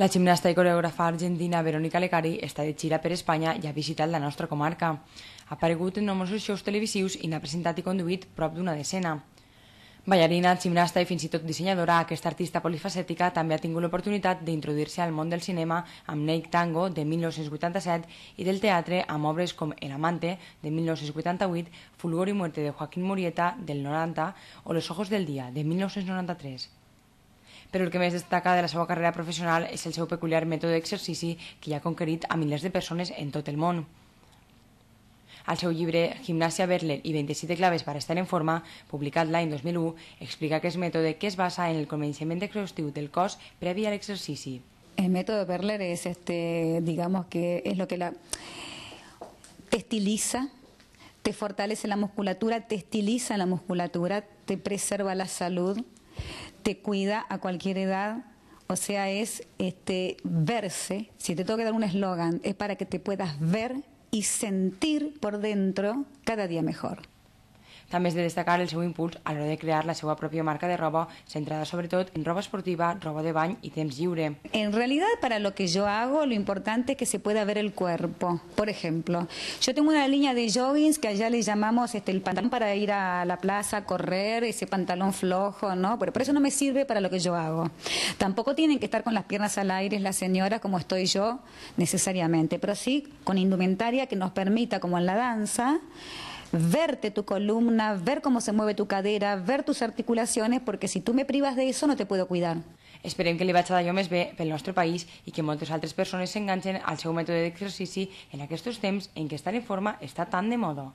La gimnasta i coreògrafa argentina Verónica Lecari està de gira per Espanya i ha visitat la nostra comarca. Ha aparegut en nombrosos shows televisius i n'ha presentat i conduït prop d'una decena. Ballarina, gimnasta i fins i tot dissenyadora, aquesta artista polifacètica també ha tingut l'oportunitat d'introduir-se al món del cinema amb Neig Tango, de 1987, i del teatre amb obres com El amante, de 1988, Fulgor y muerte, de Joaquín Murieta, del 90, o Los ojos del día, de 1993. Però el que més destaca de la seva carrera professional és el seu peculiar mètode d'exercici que ja ha conquerit a milers de persones en tot el món. Al seu llibre Gimnasia Berler i 27 claves per estar en forma, publicat l'any 2001, explica aquest mètode que es basa en el coneixement exhaustiu del cos previ a l'exercici. El método Berler es, digamos que es lo que te estiliza, te fortalece la musculatura, te estiliza la musculatura, te preserva la salud, te cuida a cualquier edad. O sea, es verse. Si te tengo que dar un eslogan, es para que te puedas ver y sentir por dentro cada día mejor. També és de destacar el seu impuls a l'hora de crear la seva pròpia marca de roba, centrada sobretot en roba esportiva, roba de bany i temps lliure. En realidad, para lo que yo hago, lo importante es que se pueda ver el cuerpo. Por ejemplo, yo tengo una línea de joggings que allá le llamamos el pantalón para ir a la plaza a correr, ese pantalón flojo, ¿no? Pero por eso no me sirve para lo que yo hago. Tampoco tienen que estar con las piernas al aire las señoras como estoy yo necesariamente, pero sí con indumentaria que nos permita, como en la danza, verte tu columna, ver cómo se mueve tu cadera, ver tus articulaciones, porque si tú me privas de eso no te puedo cuidar. Esperem que li vagi d'allò més bé pel nostre país i que moltes altres persones s'enganxen al seu mètode d'exercici en aquests temps en què estar en forma està tan de moda.